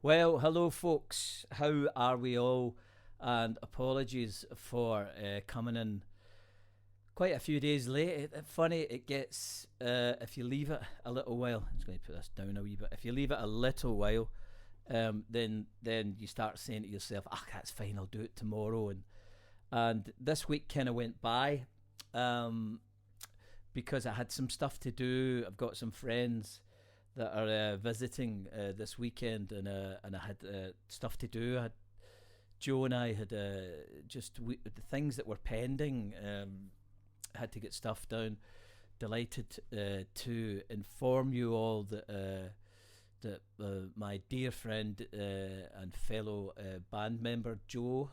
Well, hello, folks. How are we all? And apologies for coming in quite a few days late. Funny, it gets if you leave it a little while. I'm just going to put this down a wee bit. If you leave it a little while, then you start saying to yourself, "Ah, that's fine. I'll do it tomorrow." And this week kind of went by because I had some stuff to do. I've got some friends that are visiting this weekend, and I had stuff to do. Joe and I had the things that were pending. Had to get stuff done. Delighted to inform you all that my dear friend and fellow band member Joe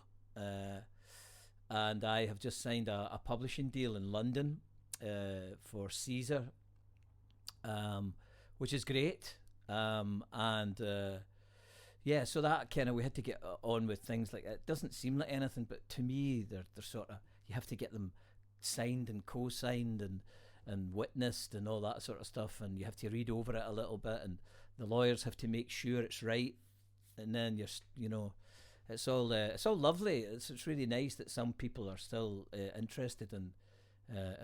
and I have just signed a publishing deal in London for Caesar. Which is great. Yeah, so that kind of, we had to get on with things like it. Doesn't seem like anything, but to me, they're sort of, you have to get them signed and co-signed and witnessed and all that sort of stuff, and you have to read over it a little bit, and the lawyers have to make sure it's right, and then it's all lovely. It's really nice that some people are still interested in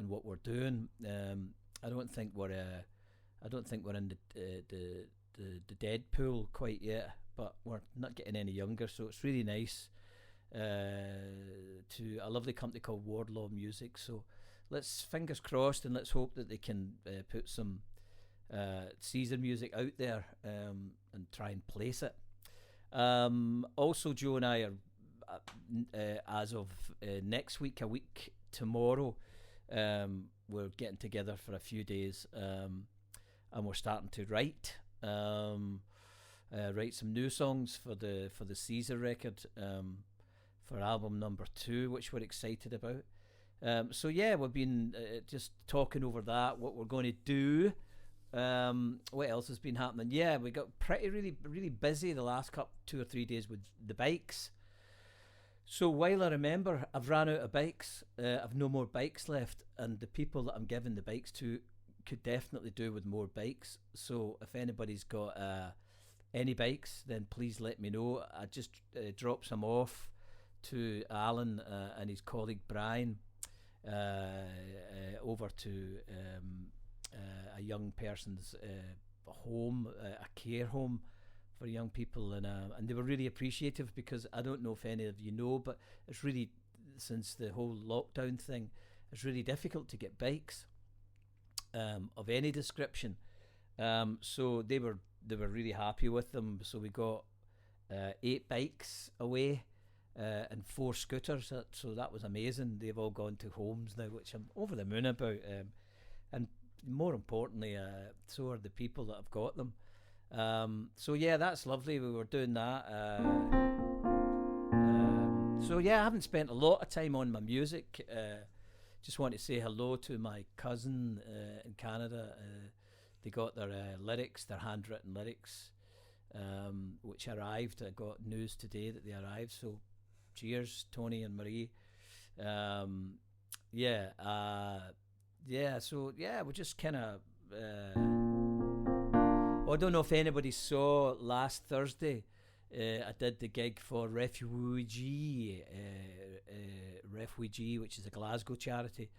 what we're doing. I don't think we're in the dead pool quite yet, but we're not getting any younger, so it's really nice to a lovely company called Wardlaw Music. So let's fingers crossed, and let's hope that they can put some Caesar music out there and try and place it. Also, Joe and I are as of next week, a week tomorrow, we're getting together for a few days. And we're starting to write some new songs for the Caesar record, for album number 2, which we're excited about. So yeah, we've been just talking over that, what we're going to do. What else has been happening? Yeah, we got really busy the last 2 or 3 days with the bikes. So while I remember, I've ran out of bikes. I've no more bikes left, and the people that I'm giving the bikes to could definitely do with more bikes. So if anybody's got any bikes, then please let me know. I just dropped some off to Alan and his colleague Brian over to a young person's home, a care home for young people, and they were really appreciative, because I don't know if any of you know, but it's really, since the whole lockdown thing, it's really difficult to get bikes of any description. So they were really happy with them. So we got 8 bikes away and 4 scooters. So that was amazing. They've all gone to homes now, which I'm over the moon about. And more importantly, so are the people that have got them. So yeah, that's lovely. We were doing that. So yeah, I haven't spent a lot of time on my music. Just want to say hello to my cousin in Canada. They got their lyrics, their handwritten lyrics, which arrived. I got news today that they arrived. So cheers, Tony and Marie. So yeah, we just kind of. I don't know if anybody saw last Thursday. I did the gig for Refugee, which is a Glasgow charity,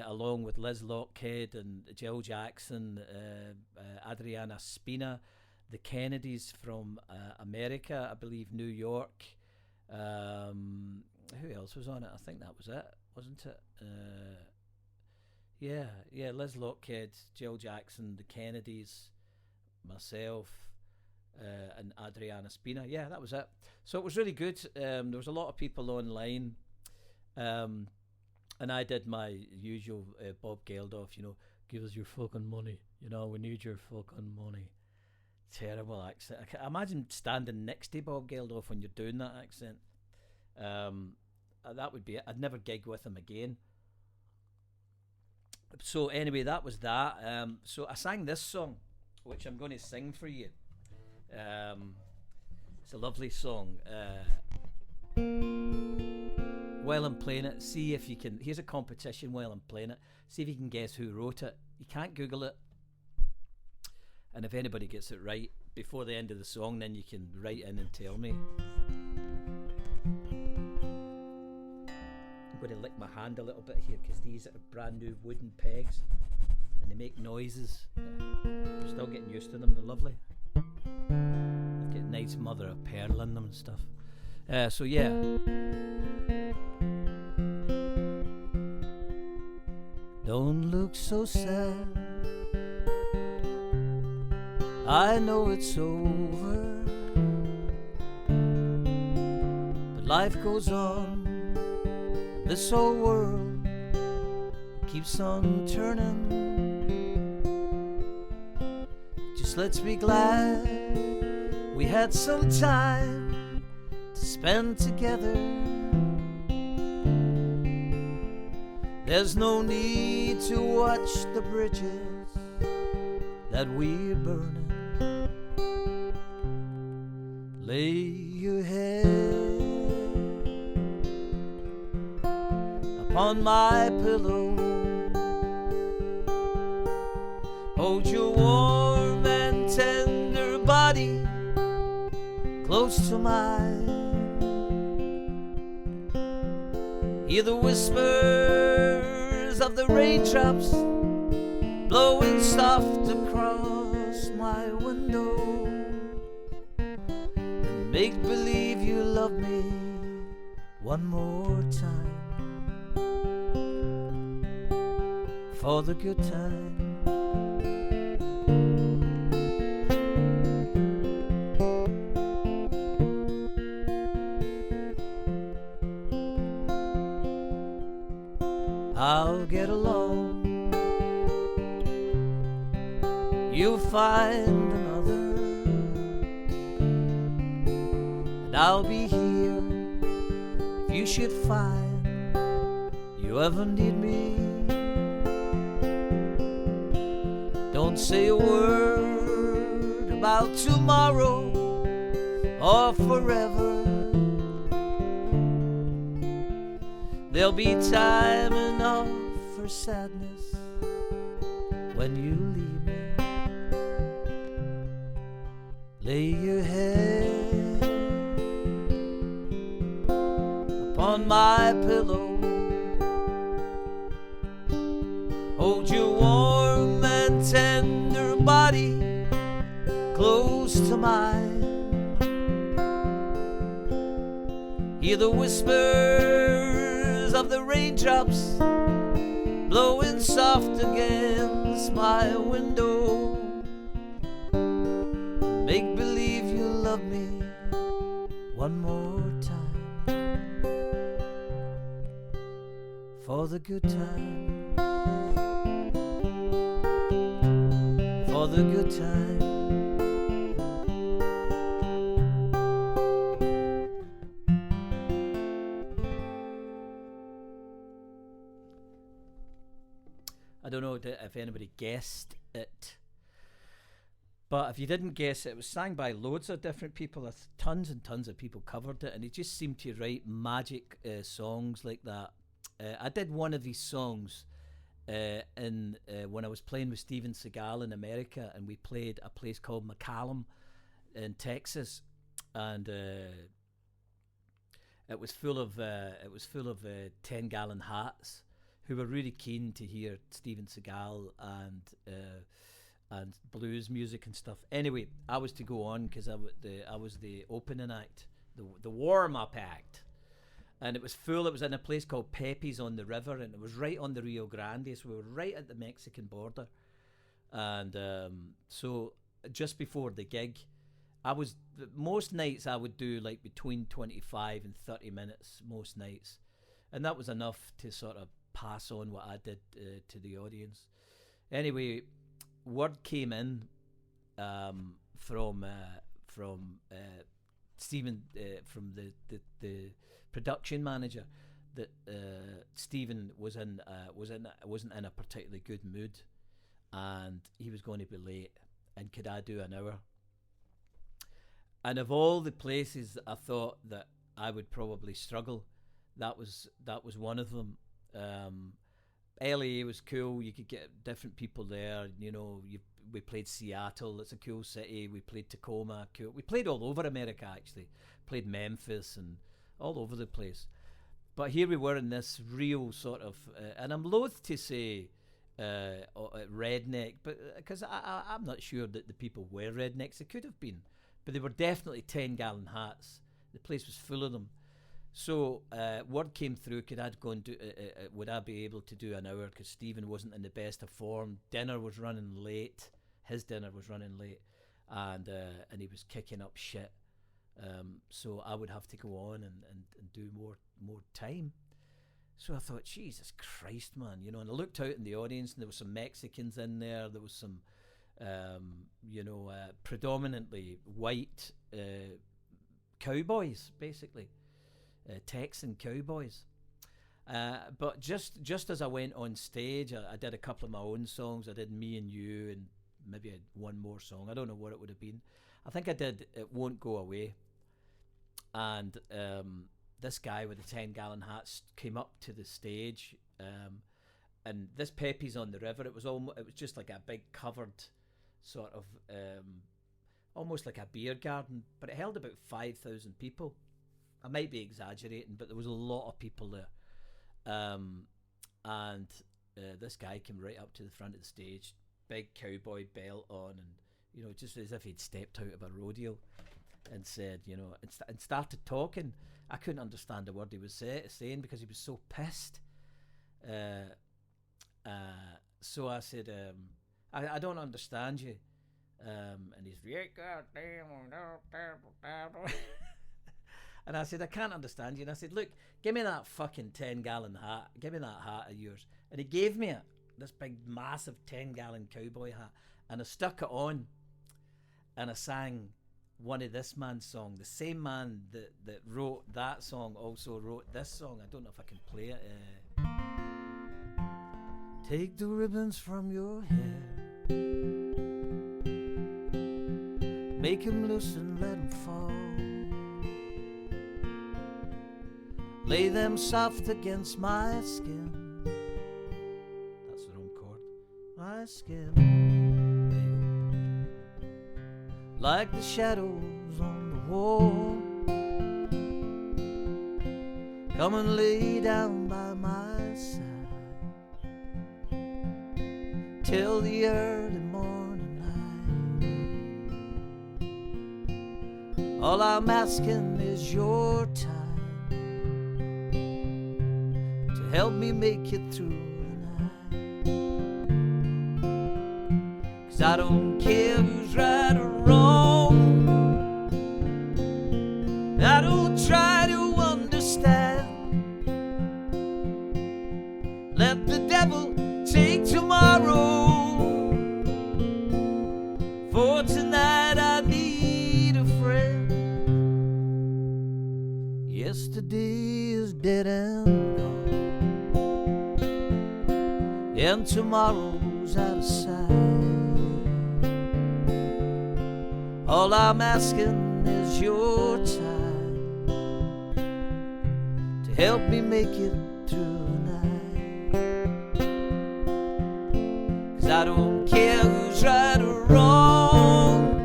along with Liz Lockhead and Jill Jackson, Adriana Spina, the Kennedys from America, I believe New York. Who else was on it? I think that was it, wasn't it? Yeah, Liz Lockhead, Jill Jackson, the Kennedys, myself, and Adriana Spina. Yeah, that was it. So it was really good. There was a lot of people online, and I did my usual Bob Geldof, give us your fucking money, we need your fucking money. Terrible accent. I can imagine standing next to Bob Geldof when you're doing that accent. That would be it. I'd never gig with him again. So anyway, that was that. So I sang this song, which I'm going to sing for you. It's a lovely song. While I'm playing it, see if you can. Here's a competition while I'm playing it. See if you can guess who wrote it. You can't Google it. And if anybody gets it right, before the end of the song, then you can write in and tell me. I'm going to lick my hand a little bit here because these are brand new wooden pegs and they make noises. I'm still getting used to them. They're lovely. They've got nice mother of pearl in them and stuff. So yeah. Don't look so sad, I know it's over, but life goes on, this whole world keeps on turning. Just let's be glad we had some time to spend together. There's no need to watch the bridges that we're burning. Lay your head upon my pillow, hold your warm and tender body close to mine. Hear the whispers of the raindrops blowing soft across my window, and make believe you love me one more time for the good time. I'll get along, you'll find another, and I'll be here if you should find you ever need me. Don't say a word about tomorrow or forever. There'll be time enough for sadness when you leave me. Lay your head upon my pillow, hold your warm and tender body close to mine. Hear the whispers of the raindrops blowing soft against my window. Make believe you love me one more time for the good time, for the good time. I don't know if anybody guessed it, but if you didn't guess it, it was sang by loads of different people. Tons and tons of people covered it, and he just seemed to write magic songs like that. I did one of these songs when I was playing with Steven Seagal in America, and we played a place called McAllen in Texas, and it was full of 10-gallon hats who were really keen to hear Steven Seagal and blues music and stuff. Anyway, I was to go on because I was the opening act, the warm-up act, and it was full. It was in a place called Pepe's on the river, and it was right on the Rio Grande, so we were right at the Mexican border. And so just before the gig, most nights I would do like between 25 and 30 minutes most nights, and that was enough to sort of pass on what I did to the audience. Anyway, word came in from Stephen, from the production manager, that Stephen wasn't in a particularly good mood, and he was going to be late, and could I do an hour? And of all the places I thought that I would probably struggle, that was one of them. LA was cool. You could get different people there. You know, we played Seattle. It's a cool city. We played Tacoma. Cool. We played all over America, actually. Played Memphis and all over the place. But here we were in this real sort of, and I'm loath to say redneck, but because I'm not sure that the people were rednecks. They could have been, but they were definitely 10-gallon hats. The place was full of them. So word came through, would I be able to do an hour, because Stephen wasn't in the best of form. Dinner was running late. His dinner was running late, and he was kicking up shit. So I would have to go on and do more time. So I thought, Jesus Christ, man, you know. And I looked out in the audience, and there were some Mexicans in there. There was some, predominantly white cowboys, basically. Texan cowboys. But just as I went on stage, I did a couple of my own songs. I did Me and You, and maybe I had one more song. I don't know what it would have been. I think I did It Won't Go Away. And this guy with the 10-gallon hats came up to the stage, and this Pepe's on the River. It was just like a big covered sort of, almost like a beer garden, but it held about 5,000 people. I might be exaggerating, but there was a lot of people there. And this guy came right up to the front of the stage, big cowboy belt on, and, you know, just as if he'd stepped out of a rodeo, and said, you know, and started talking. I couldn't understand a word he was saying because he was so pissed. So I said, I don't understand you. And he's and I said, I can't understand you. And I said, look, give me that fucking 10-gallon hat. Give me that hat of yours. And he gave me it, this big, massive 10-gallon cowboy hat. And I stuck it on, and I sang one of this man's song. The same man that wrote that song also wrote this song. I don't know if I can play it. Take the ribbons from your hair, make him loose and let him fall. Lay them soft against my skin. That's the wrong chord. My skin. Like the shadows on the wall. Come and lay down by my side till the early morning light. All I'm asking is your time to help me make it through the night. 'Cause I don't care who's right or wrong. I don't try to understand. Let the devil take tomorrow. For tonight I need a friend. Yesterday is dead and gone, and tomorrow's out of sight. All I'm asking is your time to help me make it through the night. 'Cause I don't care who's right or wrong.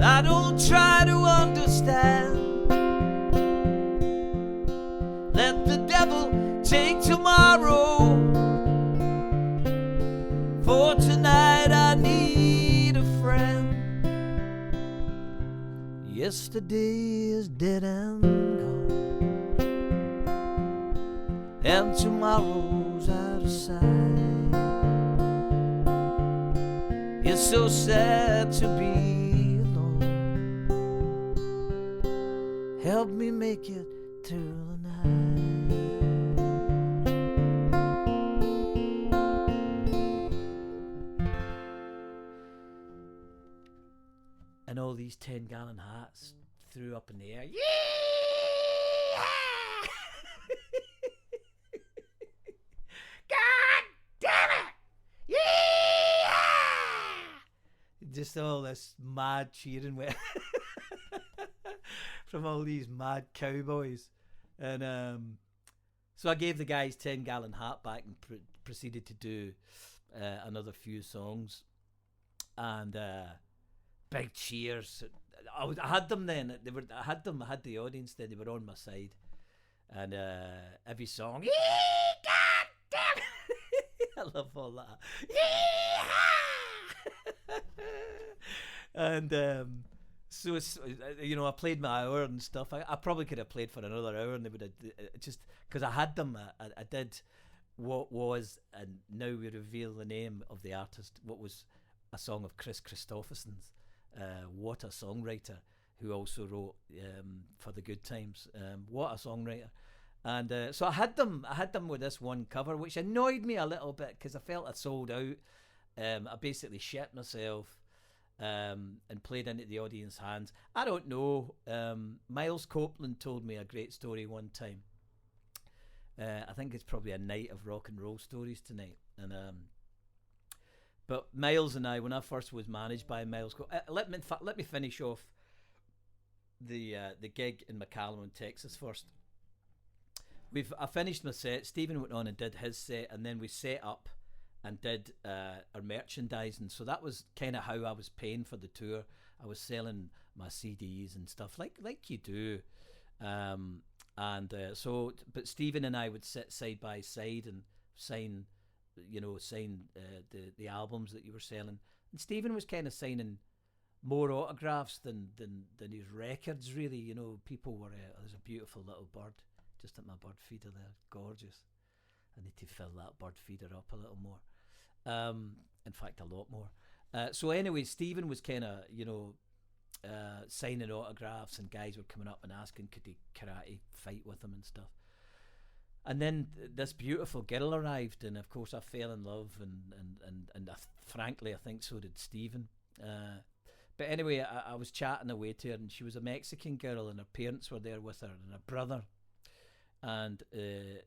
I don't try to understand. Let the devil take tomorrow. For tonight I need a friend. Yesterday is dead and gone, and tomorrow's out of sight. It's so sad to be alone. Help me make it through the night. And all these 10-gallon hats threw up in the air. Yeah! God damn it! Yeah! Just all this mad cheering with from all these mad cowboys. And so I gave the guys 10-gallon hat back and proceeded to do another few songs, and big cheers. I had them then. I had them. I had the audience then. They were on my side, and every song. God damn! I love all that. And so it's, I played my hour and stuff. I probably could have played for another hour, and they would have just because I had them. I did what was, and now we reveal the name of the artist. What was a song of Chris Christopherson's. What a songwriter, who also wrote For the Good Times. What a songwriter. And so I had them with this one cover, which annoyed me a little bit because I felt I sold out. I basically shit myself and played into the audience hands. I don't know. Miles Copeland told me a great story one time. I think it's probably a night of rock and roll stories tonight. And but Miles and I, when I first was managed by Miles, let me finish off the gig in McCallum, Texas first. I finished my set. Stephen went on and did his set, and then we set up and did our merchandising. So that was kind of how I was paying for the tour. I was selling my CDs and stuff like you do, so. But Stephen and I would sit side by side and sign the albums that you were selling. And Stephen was kind of signing more autographs than his records, really. People were. There's a beautiful little bird just at my bird feeder there, gorgeous. I need to fill that bird feeder up a little more. In fact, a lot more. So anyway, Stephen was kind of, signing autographs, and guys were coming up and asking could he karate fight with him and stuff. And then this beautiful girl arrived, and of course I fell in love, and frankly I think so did Stephen. But anyway, I was chatting away to her, and she was a Mexican girl, and her parents were there with her, and her brother. And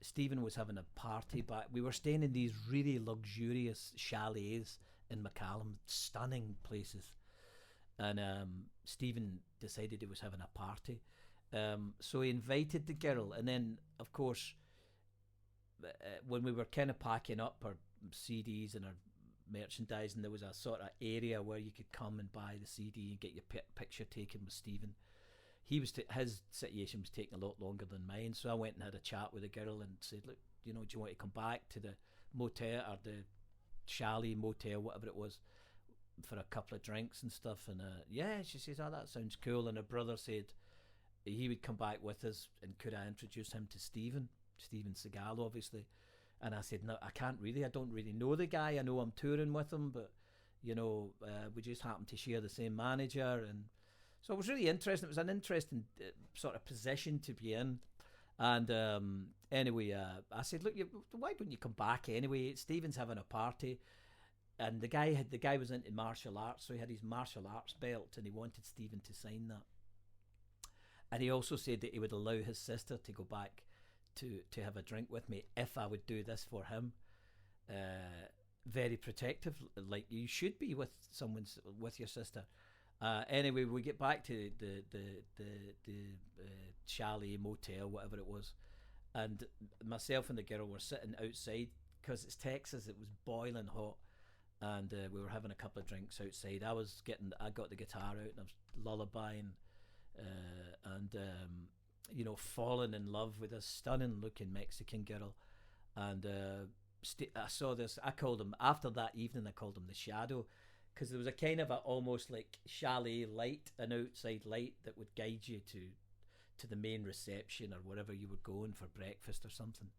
Stephen was having a party back. We were staying in these really luxurious chalets in McCallum, stunning places. And Stephen decided he was having a party. So he invited the girl, and then, of course, when we were kind of packing up our CDs and our merchandising, there was a sort of area where you could come and buy the CD and get your picture taken with Stephen. His situation was taking a lot longer than mine, so I went and had a chat with the girl and said, look, do you want to come back to the motel or the chalet motel, whatever it was, for a couple of drinks and stuff? And yeah, she says, oh, that sounds cool. And her brother said he would come back with us, and could I introduce him to Stephen Segal, obviously. And I said, no, I can't really. I don't really know the guy. I know I'm touring with him, but we just happen to share the same manager. And so it was really interesting. It was an interesting sort of position to be in. And anyway, I said, look, why don't you come back anyway? Stephen's having a party. And the guy was into martial arts, so he had his martial arts belt, and he wanted Stephen to sign that. And he also said that he would allow his sister to go back to have a drink with me if I would do this for him. Very protective, like you should be with with your sister. Anyway, we get back to the chalet motel, whatever it was, and myself and the girl were sitting outside because it's Texas. It was boiling hot, and we were having a couple of drinks outside. I got the guitar out and I was lullabying, and falling in love with this stunning looking Mexican girl. And I saw this. I called him, after that evening, I called him the Shadow, because there was a kind of a almost like chalet light, an outside light that would guide you to the main reception or wherever you were going for breakfast or something.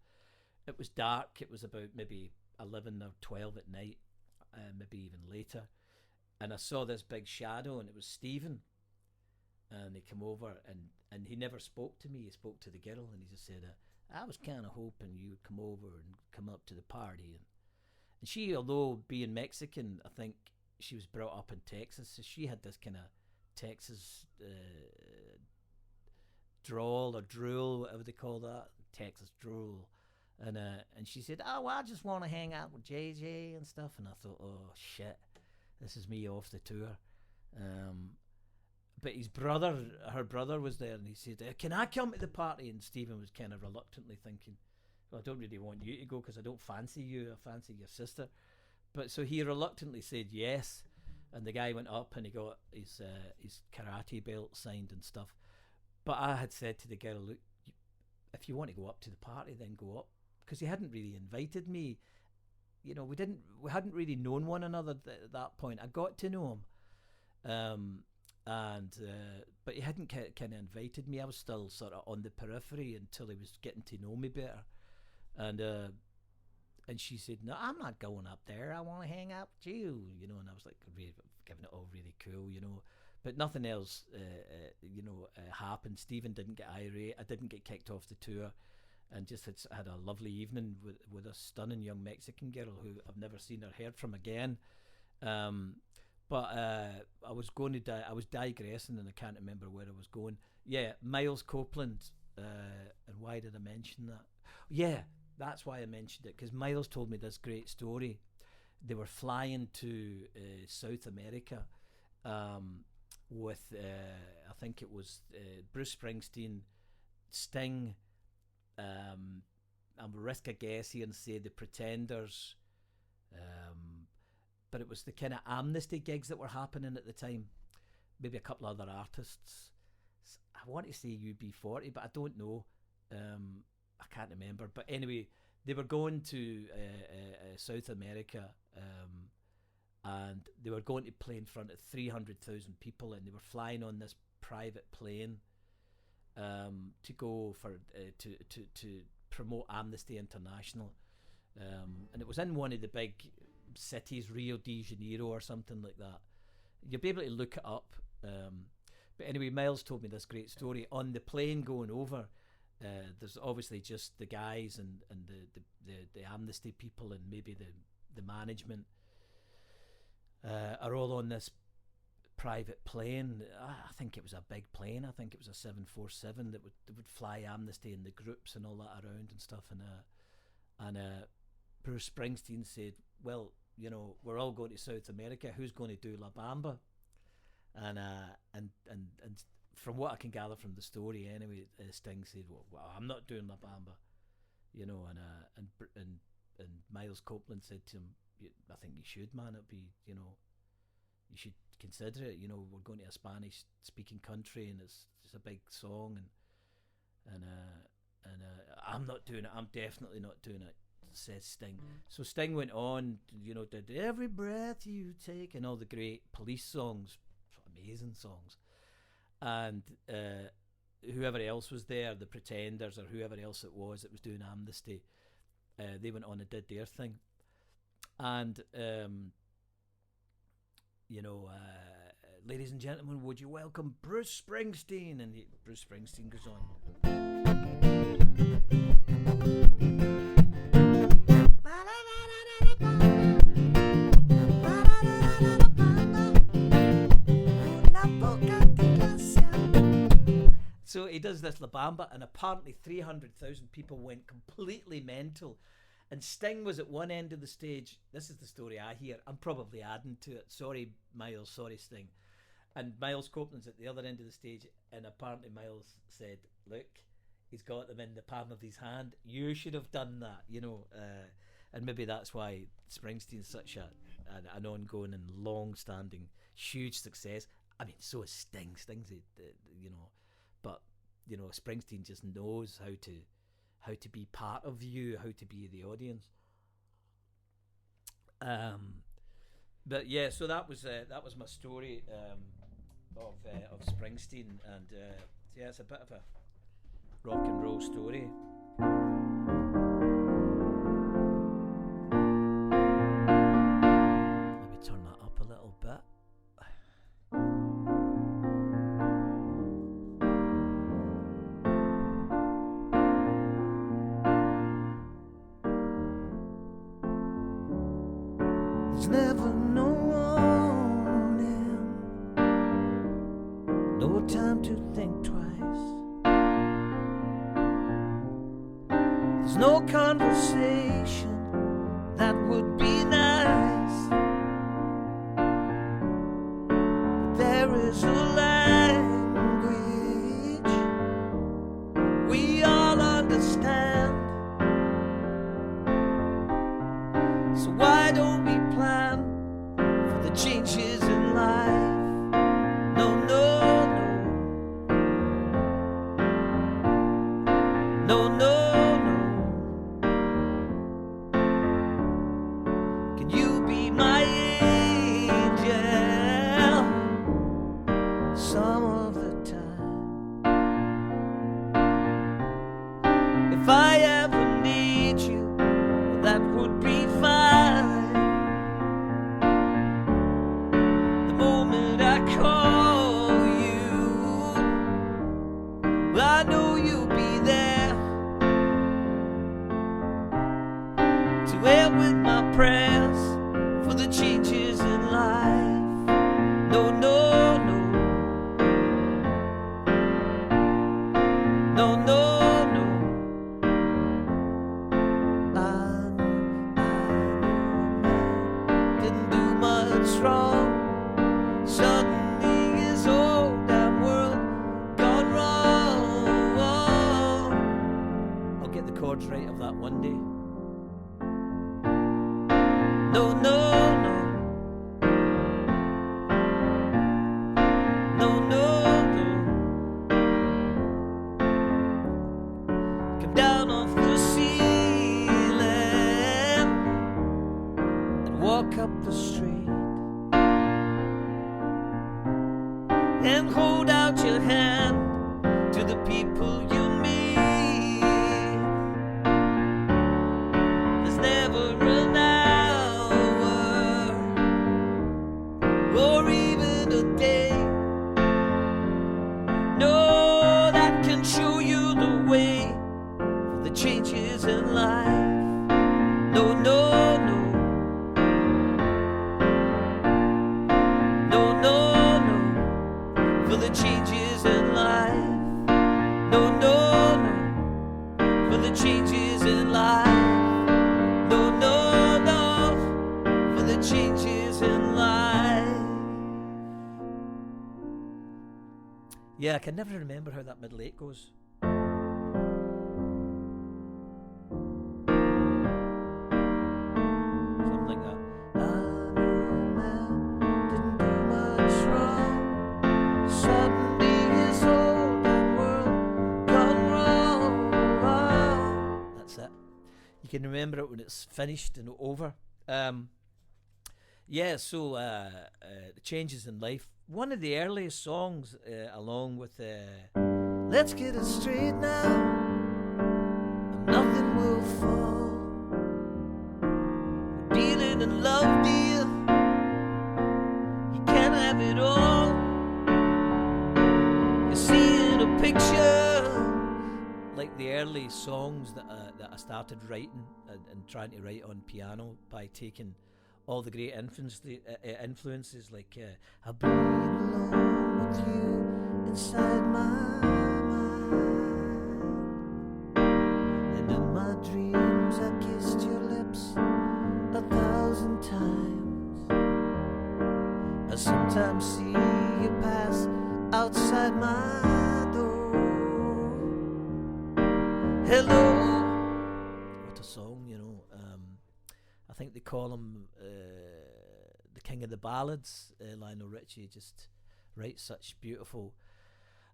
It was dark. It was about maybe 11 or 12 at night, maybe even later. And I saw this big shadow, and it was Stephen. And he came over, and he never spoke to me. He spoke to the girl, and he just said, I was kind of hoping you would come over and come up to the party. And she, although being Mexican, I think she was brought up in Texas, so she had this kind of Texas drawl or drool, whatever they call that, Texas drool. And she said, oh, well, I just want to hang out with JJ and stuff. And I thought, oh, shit, this is me off the tour. But her brother was there, and he said, can I come to the party? And Stephen was kind of reluctantly thinking, well, I don't really want you to go because I don't fancy you. I fancy your sister. but so he reluctantly said yes, and the guy went up and he got his karate belt signed and stuff. But I had said to the girl, look, if you want to go up to the party, then go up, because he hadn't really invited me. You know, we hadn't really known one another at that point. I got to know him, but he hadn't kind of invited me. I was still sort of on the periphery until he was getting to know me better, and she said, "No, I'm not going up there. I want to hang out with you." You know, and I was like, really, giving it all really cool, you know. But nothing else, happened. Stephen didn't get irate. I didn't get kicked off the tour, and just had a lovely evening with a stunning young Mexican girl who I've never seen or heard from again. But I was digressing, and I can't remember where I was going. Yeah, Miles Copeland. And why did I mention that? Yeah, that's why I mentioned it, because Miles told me this great story. They were flying to South America with, I think it was Bruce Springsteen, Sting, I'm risk a guess here and say the Pretenders, but it was the kind of Amnesty gigs that were happening at the time. Maybe a couple other artists. I want to say UB40, but I don't know. I can't remember. But anyway, they were going to South America, and they were going to play in front of 300,000 people, and they were flying on this private plane to go for to promote Amnesty International, and it was in one of the big cities, Rio de Janeiro or something like that. You'll be able to look it up. But anyway, Miles told me this great story. On the plane going over, there's obviously just the guys and the Amnesty people and maybe the management are all on this private plane. I think it was a big plane. I think it was a 747 that would fly Amnesty in the groups and all that around and stuff. And Bruce Springsteen said, "Well, you know, we're all going to South America. Who's going to do La Bamba?" And from what I can gather from the story, anyway, Sting said, "Well, I'm not doing La Bamba," you know. And Miles Copeland said to him, "I think you should, man. It'd be, you know, you should consider it. You know, we're going to a Spanish-speaking country, and it's a big song, and I'm not doing it. I'm definitely not doing it," says Sting. So Sting went on, you know, did Every Breath You Take and all the great Police songs, amazing songs, and whoever else was there, the Pretenders or whoever else it was that was doing Amnesty, they went on and did their thing, and ladies and gentlemen, would you welcome Bruce Springsteen? And Bruce Springsteen goes on. So he does this La Bamba, and apparently 300,000 people went completely mental. And Sting was at one end of the stage. This is the story I hear. I'm probably adding to it. Sorry, Miles. Sorry, Sting. And Miles Copeland's at the other end of the stage, and apparently Miles said, "Look, he's got them in the palm of his hand. You should have done that," you know. And maybe that's why Springsteen's such an ongoing and long-standing, huge success. I mean, so is Sting. Sting's, you know, but you know, Springsteen just knows how to be part of you, how to be the audience. But yeah, so that was my story of Springsteen, and yeah, it's a bit of a rock and roll story. Maybe turn that up a little bit. There's never no warning, no time to think twice. There's no conversation that would be nice, but there is a language we all understand. So why don't we plan some of the time. If I ever need you, that would be fine. The moment I call you, well, I know you'll be there to help with my prayers for the changes in life. No, no, no. No, no, no. I didn't do much wrong. Suddenly his whole damn world gone wrong. I'll get the chords right of that one day. No, no, no. No, no, no. Come down off the ceiling and walk up the street and hold out your hand to the people you meet. There's never an hour or even a day, no, that can show you the way for the changes in life. No, no, no. No, no, no. For the changes in life. No, no, no. For the changes in life. No, no, no. For the changes in life. Yeah, I can never remember how that middle eight goes. Something like that. I know man didn't do much wrong. Suddenly his whole damn world gone wrong. That's it. You can remember it when it's finished and over. Yeah, so the changes in life. One of the earliest songs, along with Let's Get It Straight Now, and Nothing Will Fall. We're dealing in love, dear. You can't have it all. You're seeing a picture. Like the early songs that I started writing and trying to write on piano by taking all the great influences like I'll be alone with you inside my mind, and in my dreams I kissed your lips 1,000 times. I sometimes see you pass outside my door. Hello. What a song, you know. I think they call him the king of the ballads. Lionel Richie just writes such beautiful.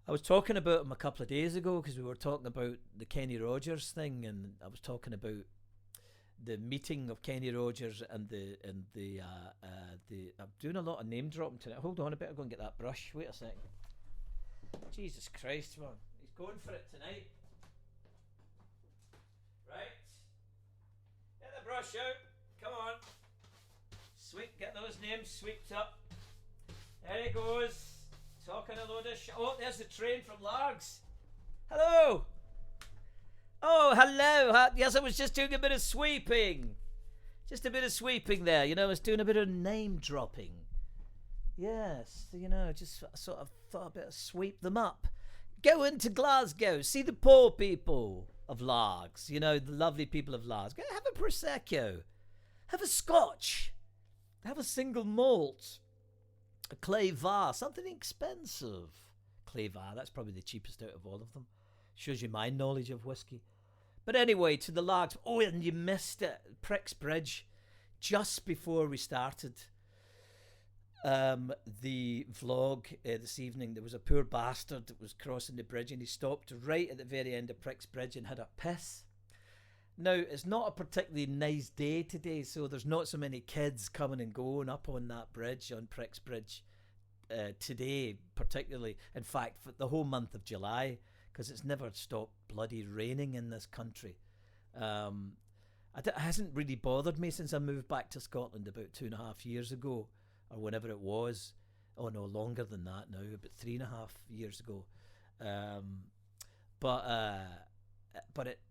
I was talking about him a couple of days ago because we were talking about the Kenny Rogers thing, and I was talking about the meeting of Kenny Rogers and the I'm doing a lot of name dropping tonight. Hold on, I better go and get that brush. Wait a second. Jesus Christ, man, he's going for it tonight. Right, get the brush out. Come on. Sweep, get those names swept up. There he goes. Talking a load of oh, there's the train from Largs. Hello. Oh, hello. Yes, I was just doing a bit of sweeping. Just a bit of sweeping there. You know, I was doing a bit of name dropping. Yes, you know, just sort of thought a bit of sweep them up. Go into Glasgow. See the poor people of Largs. You know, the lovely people of Largs. Go have a Prosecco. Have a scotch. Have a single malt. A clay var. Something expensive. Clay var. That's probably the cheapest out of all of them. Shows you my knowledge of whiskey. But anyway, to the Largs. Oh, and you missed it. Pricks Bridge. Just before we started the vlog this evening, there was a poor bastard that was crossing the bridge, and he stopped right at the very end of Pricks Bridge and had a piss. Now, it's not a particularly nice day today, so there's not so many kids coming and going up on that bridge, on Pricks Bridge, today, particularly. In fact, for the whole month of July, because it's never stopped bloody raining in this country. It hasn't really bothered me since I moved back to Scotland about 2.5 years ago, or whenever it was. Oh no, longer than that now, about 3.5 years ago. Um, but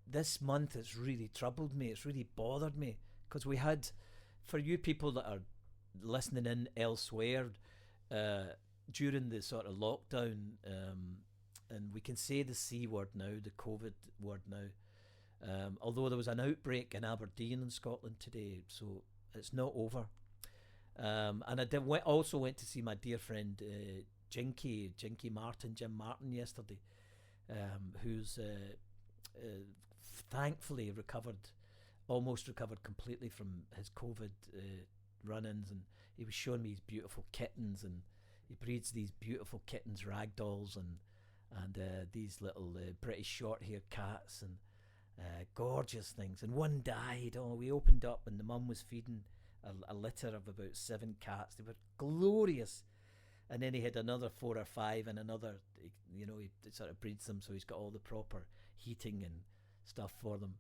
this month it's really troubled me. It's really bothered me because we had, for you people that are listening in elsewhere, during the sort of lockdown, and we can say the C word now, the COVID word now. Although there was an outbreak in Aberdeen in Scotland today, so it's not over. And I also went to see my dear friend Jinky Martin, Jim Martin, yesterday, who's thankfully almost recovered completely from his COVID run-ins, and he was showing me his beautiful kittens, and he breeds these beautiful kittens, ragdolls, and these little British short-haired cats, and gorgeous things. And one died. Oh, we opened up and the mum was feeding a litter of about 7 cats. They were glorious. And then he had another 4 or 5, and another, he sort of breeds them, so he's got all the proper heating and stuff for them.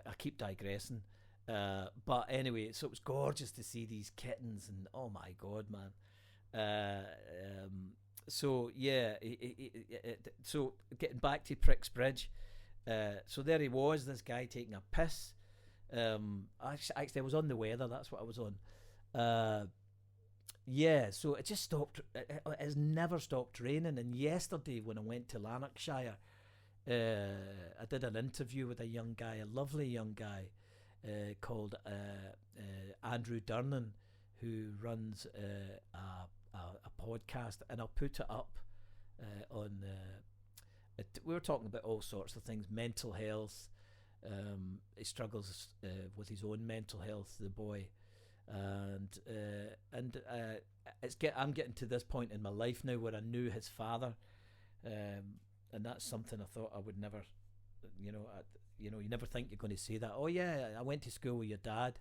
I keep digressing. But anyway, so it was gorgeous to see these kittens, and oh my God, man. So yeah, so getting back to Pricks Bridge, so there he was, this guy taking a piss. Actually, I was on the weather. That's what I was on. Yeah, so it just stopped. It has never stopped raining. And yesterday, when I went to Lanarkshire, I did an interview with a young guy, a lovely young guy, called Andrew Durnan, who runs a podcast, and I'll put it up on. We were talking about all sorts of things, mental health. He struggles with his own mental health, the boy, and I'm getting to this point in my life now where I knew his father, and that's something I thought I would never, you never think you're going to say that. Oh yeah, I went to school with your dad.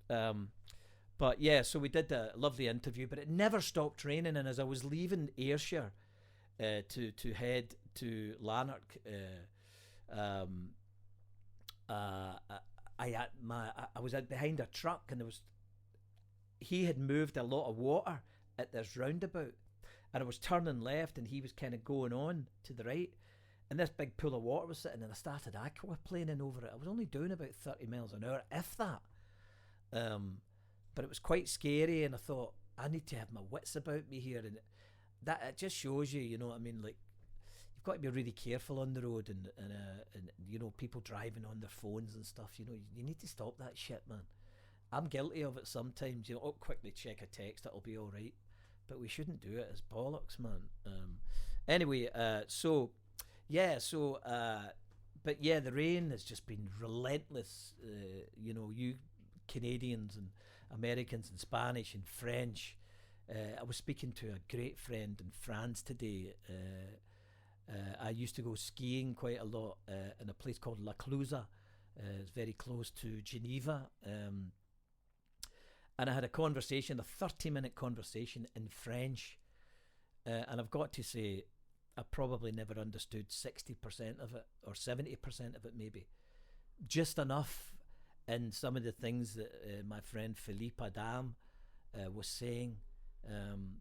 But yeah, so we did a lovely interview, but it never stopped raining. And as I was leaving Ayrshire to head to Lanark, I was behind a truck, and he had moved a lot of water at this roundabout, and I was turning left, and he was kind of going on to the right, and this big pool of water was sitting, and I started aquaplaning over it. I was only doing about 30 miles an hour, if that. But it was quite scary, and I thought, I need to have my wits about me here, and that it just shows you, you know what I mean, like, you've got to be really careful on the road, and people driving on their phones and stuff. You need to stop that shit, man. I'm guilty of it sometimes. I'll quickly check a text, it'll be all right, but we shouldn't do it. It's bollocks, man. Anyway, but yeah, the rain has just been relentless. You Canadians and Americans and Spanish and French. I was speaking to a great friend in France today. I used to go skiing quite a lot in a place called La Clusaz. It's very close to Geneva. And I had a 30-minute conversation in French. And I've got to say, I probably never understood 60% of it, or 70% of it maybe. Just enough in some of the things that my friend Philippe Adam was saying.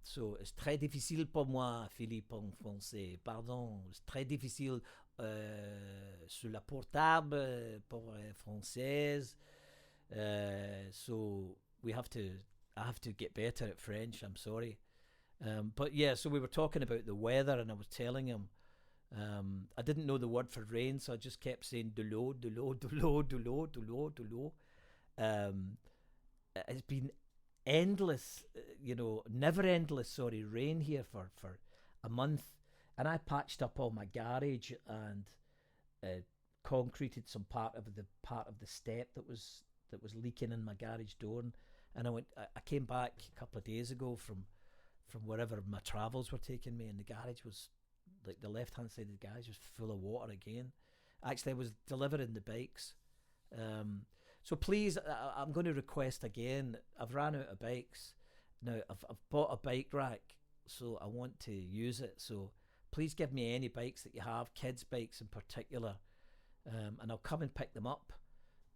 So c'est très difficile pour moi, Philippe, en français. Pardon, c'est très difficile sur la portable pour française. So I have to get better at French. I'm sorry. But yeah, so we were talking about the weather, and I was telling him I didn't know the word for rain, so I just kept saying de l'eau, de l'eau, de l'eau, de l'eau, de l'eau, de l'eau. It's been endless, never endless, rain here for a month. And I patched up all my garage and concreted some part of the step that was leaking in my garage door. And I came back a couple of days ago from wherever my travels were taking me, and the garage was, like, the left hand side of the garage was full of water again. Actually, I was delivering the bikes. So please, I'm going to request again. I've ran out of bikes, Now I've bought a bike rack, so I want to use it. So please give me any bikes that you have, kids' bikes in particular, and I'll come and pick them up.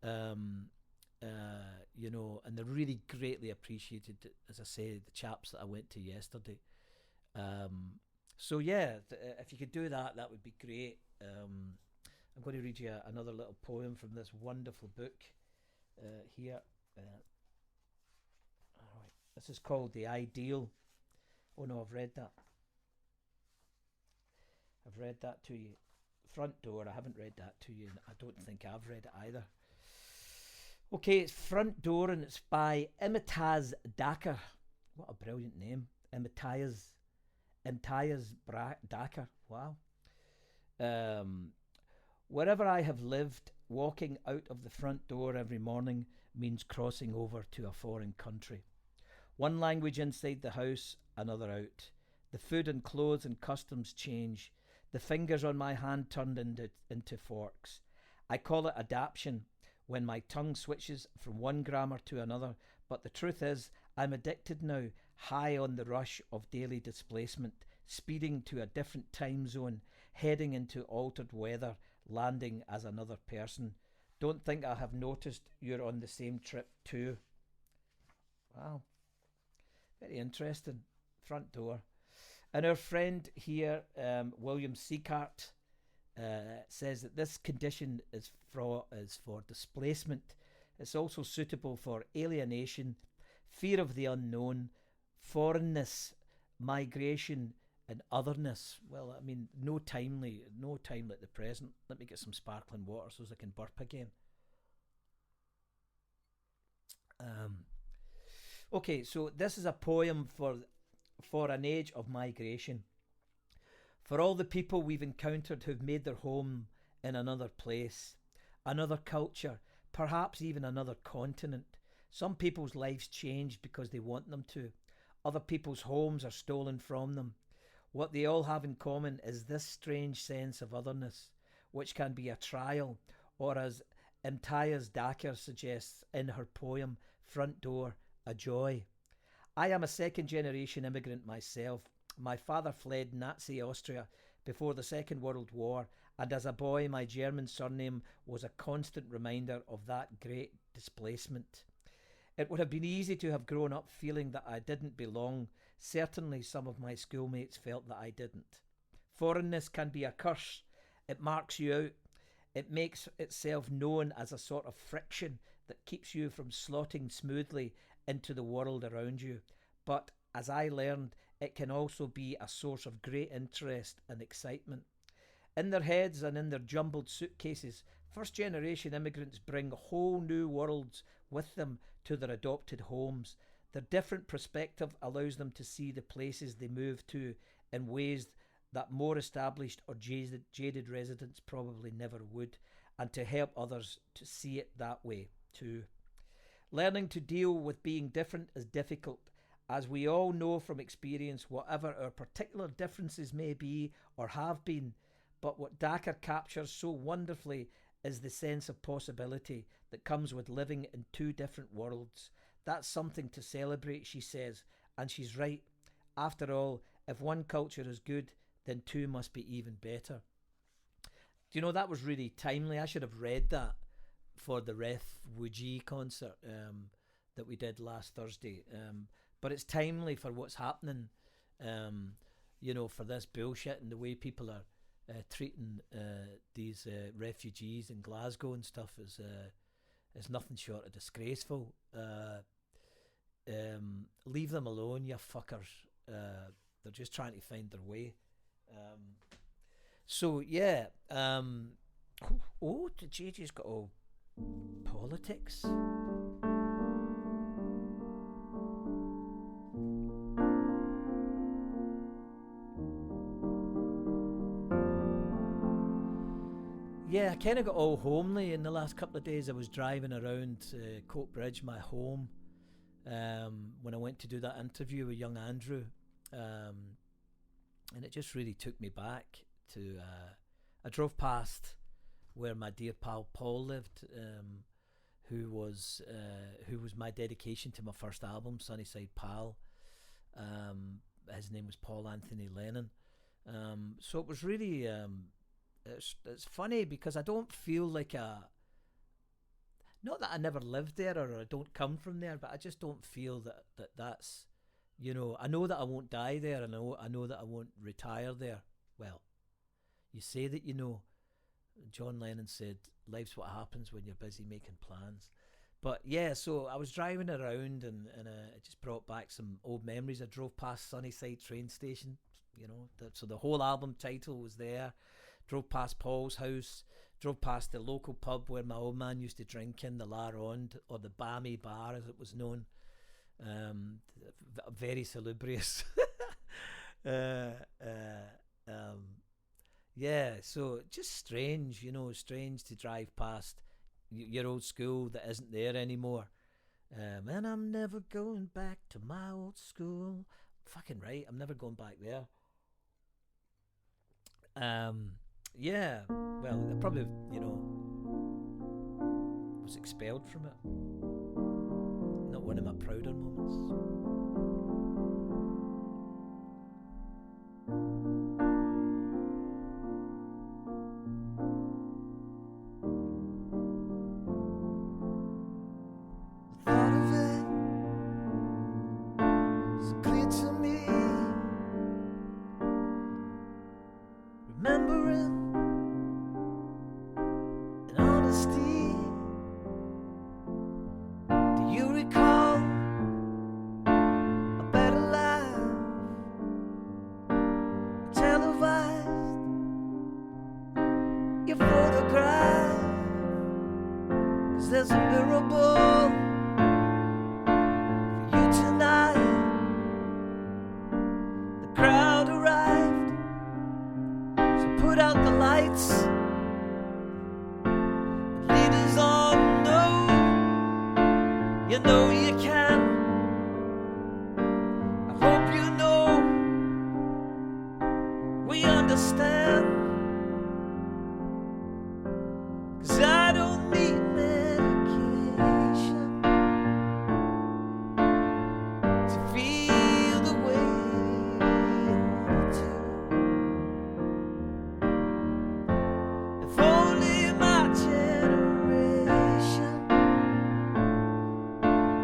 Um, and they're really greatly appreciated. As I say, the chaps that I went to yesterday. So yeah, if you could do that, that would be great. I'm going to read you another little poem from this wonderful book here. All right. This is called The Ideal. Oh no, I've read that. I've read that to you. Front Door, I haven't read that to you, and I don't think I've read it either. Okay, it's Front Door, and it's by Imtiaz Dakar. What a brilliant name. Imtiaz Dakar. Wow. Wherever I have lived, walking out of the front door every morning means crossing over to a foreign country. One language inside the house, another out. The food and clothes and customs change. The fingers on my hand turned into forks. I call it adaptation when my tongue switches from one grammar to another, but the truth is I'm addicted now, high on the rush of daily displacement, speeding to a different time zone, heading into altered weather, landing as another person. Don't think I have noticed you're on the same trip too. Wow. Very interesting. Front Door. And our friend here, William Seacart, says that this condition is for displacement. It's also suitable for alienation, fear of the unknown, foreignness, migration, and otherness. Well, I mean, no time like the present. Let me get some sparkling water so I can burp again. Okay, so this is a poem for an age of migration. For all the people we've encountered who've made their home in another place, another culture, perhaps even another continent. Some people's lives change because they want them to. Other people's homes are stolen from them. What they all have in common is this strange sense of otherness, which can be a trial, or as Imtiaz Dakar suggests in her poem Front Door, a joy. I am a second-generation immigrant myself. My father fled Nazi Austria before the Second World War, and as a boy my German surname was a constant reminder of that great displacement. It would have been easy to have grown up feeling that I didn't belong. Certainly some of my schoolmates felt that I didn't. Foreignness can be a curse. It marks you out. It makes itself known as a sort of friction that keeps you from slotting smoothly into the world around you. But as I learned, it can also be a source of great interest and excitement. In their heads and in their jumbled suitcases, first-generation immigrants bring whole new worlds with them to their adopted homes. Their different perspective allows them to see the places they move to in ways that more established or jaded residents probably never would, and to help others to see it that way too. Learning to deal with being different is difficult, as we all know from experience, whatever our particular differences may be or have been. But what Dakar captures so wonderfully is the sense of possibility that comes with living in two different worlds. That's something to celebrate, she says, and she's right. After all, if one culture is good, then two must be even better. Do you know, that was really timely. I should have read that for the Refugee concert that we did last Thursday. But it's timely for what's happening, for this bullshit and the way people are treating these refugees in Glasgow and stuff is nothing short of disgraceful. Leave them alone, you fuckers. They're just trying to find their way. The JJ's got all politics. Yeah, I kind of got all homely in the last couple of days. I was driving around Coatbridge, my home, when I went to do that interview with young Andrew. And it just really took me back to... I drove past where my dear pal Paul lived, who was my dedication to my first album, Sunnyside Pal. His name was Paul Anthony Lennon. So it was really it's funny because I don't feel like not that I never lived there or I don't come from there, but I just don't feel that's, you know, I know that I won't die there, and I know that I won't retire there. Well, you say that you know. John Lennon said, life's what happens when you're busy making plans. But yeah, so I was driving around and it just brought back some old memories. I drove past Sunnyside train station, you know, so the whole album title was there. Drove past Paul's house, drove past the local pub where my old man used to drink in, the La Ronde, or the Bammy Bar as it was known. Very salubrious. Yeah, so just strange, you know, strange to drive past your old school that isn't there anymore. And I'm never going back to my old school. Fucking right, I'm never going back there. Yeah, well, I probably, you know, was expelled from it. Not one of my prouder moments.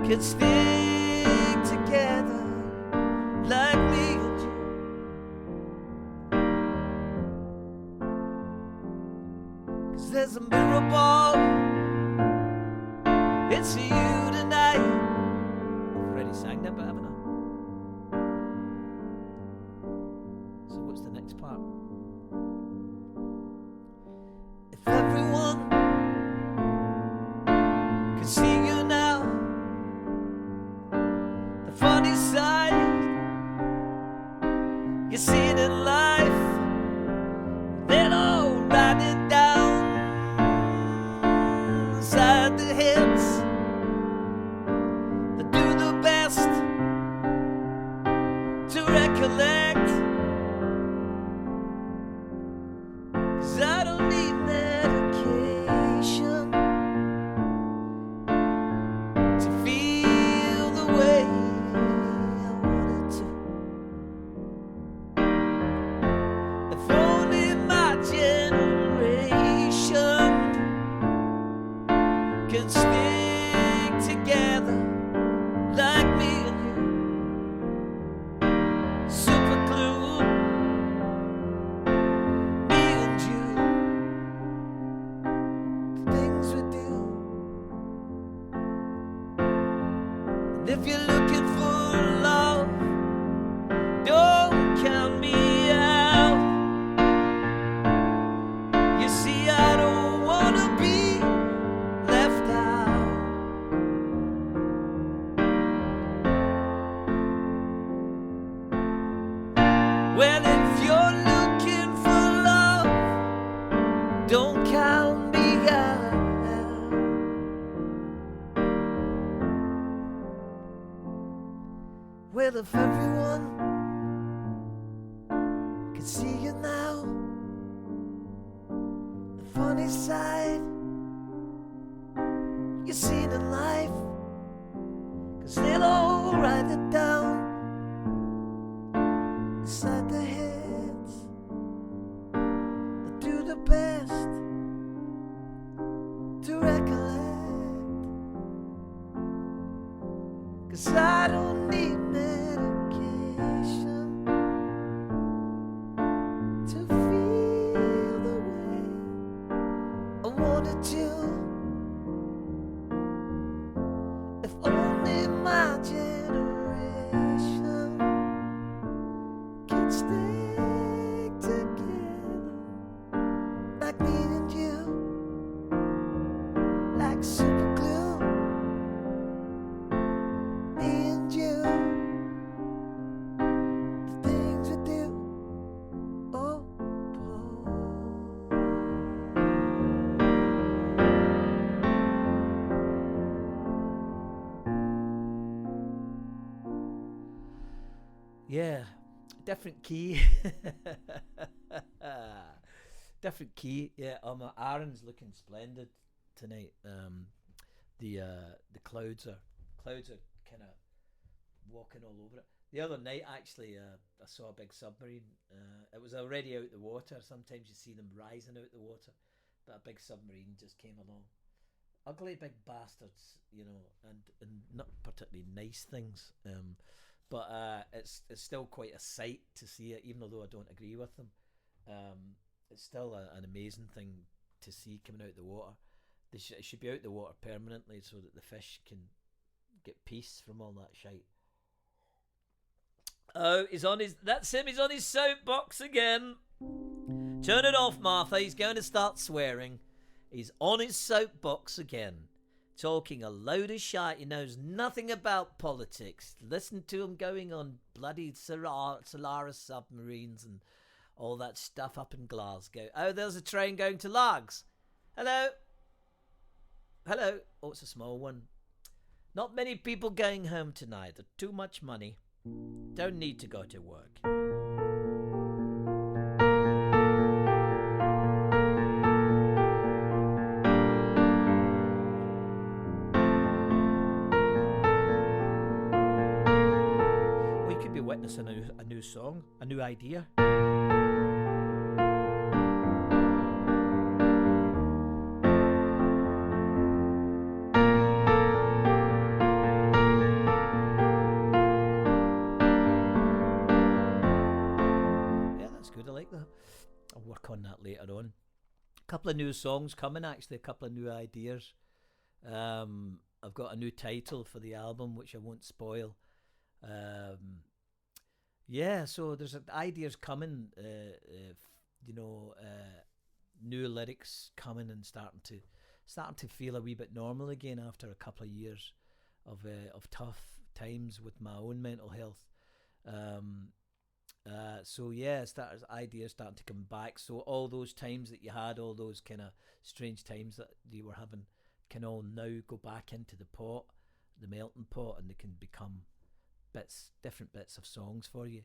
Could stick together like me and you. Cause there's a miracle, it's you tonight. I've already sang that, but haven't I? So what's the next part? If everyone could see you now, funny side you see it in life, then all write it down inside the heads that do the best to recollect. Cause I don't need medication to feel the way could stick together like me and you. Super glue, me and you. The things we do. And if you're looking for love, don't count me out. You see, I don't wanna be left out. Well, if you're looking for love, don't count me out. Well, if everyone could see you now, the funny side you've seen in life, cause they'll all write it down hide their heads. They do their best to recollect. 'Cause I don't need medication to feel the way I wanted to. If only my generation could stick together like me and you, like super glue. Me and you, the things we do. Oh, Paul. Yeah, different key. Different key. Yeah, my Aaron's looking splendid tonight. The clouds are kind of walking all over it. The other night, actually, I saw a big submarine. It was already out the water. Sometimes you see them rising out the water, but a big submarine just came along. Ugly big bastards, you know, and not particularly nice things. But it's still quite a sight to see it, even although I don't agree with them. It's still an amazing thing to see coming out the water. It should be out the water permanently so that the fish can get peace from all that shite. Oh, that's him, he's on his soapbox again. Turn it off, Martha, he's going to start swearing. He's on his soapbox again, talking a load of shite. He knows nothing about politics. Listen to him going on bloody Solaris submarines and all that stuff up in Glasgow. Oh, there's a train going to Largs. Hello. Hello. Oh, it's a small one. Not many people going home tonight. There's too much money. Don't need to go to work. Well, you could be witnessing a new song, a new idea. On that later on. A couple of new songs coming, actually, a couple of new ideas. I've got a new title for the album which I won't spoil. Yeah, so there's ideas coming, new lyrics coming and starting to feel a wee bit normal again after a couple of years of tough times with my own mental health. So yeah, ideas starting to come back. So all those times that you had, all those kind of strange times that you were having, can all now go back into the pot, the melting pot, and they can become different bits of songs for you.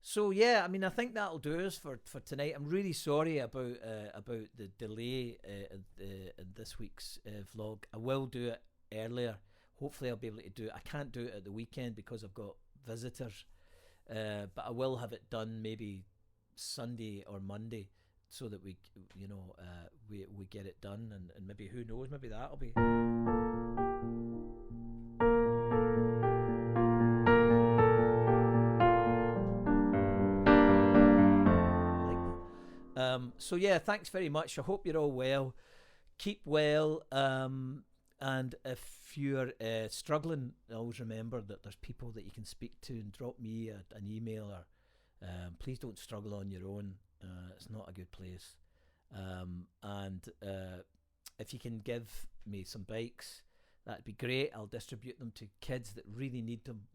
So yeah, I mean, I think that'll do us for tonight. I'm really sorry about the delay in this week's vlog. I will do it earlier. Hopefully, I'll be able to do it. I can't do it at the weekend because I've got visitors. But I will have it done maybe Sunday or Monday, so that we get it done, and maybe, who knows, maybe that'll be. I like that. So yeah, thanks very much. I hope you're all well. Keep well. And if you're struggling, always remember that there's people that you can speak to, and drop me an email, or please don't struggle on your own. It's not a good place. And if you can give me some bikes, that'd be great. I'll distribute them to kids that really need them,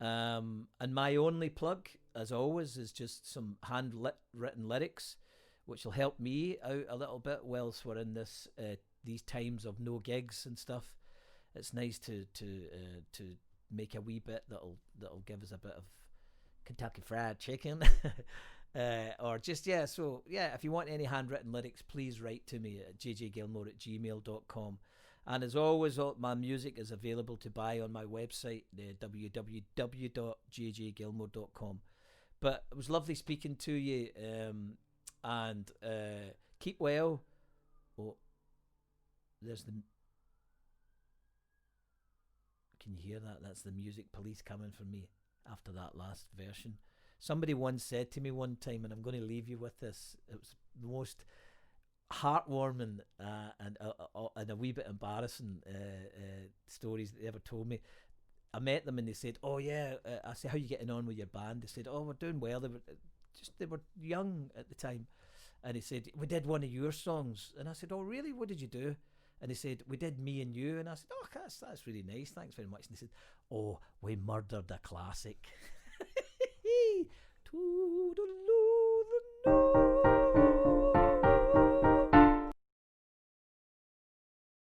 And my only plug, as always, is just some written lyrics, which will help me out a little bit whilst we're in these times of no gigs and stuff. It's nice to make a wee bit that'll give us a bit of Kentucky Fried Chicken, or just So if you want any handwritten lyrics, please write to me at jjgilmore@gmail.com. And as always, my music is available to buy on my website, www.jjgilmore.com. But it was lovely speaking to you, and keep well. Oh, there's the. Can you hear that? That's the music police coming for me after that last version. Somebody once said to me one time, and I'm going to leave you with this. It was the most heartwarming and a wee bit embarrassing stories they ever told me. I met them and they said, "Oh yeah," I said, "How are you getting on with your band?" They said, "Oh, we're doing well." They were young at the time, and he said, "We did one of your songs," and I said, "Oh really? What did you do?" And he said, "We did Me and You," and I said, "Oh, that's really nice. Thanks very much." And he said, "Oh, we murdered a classic."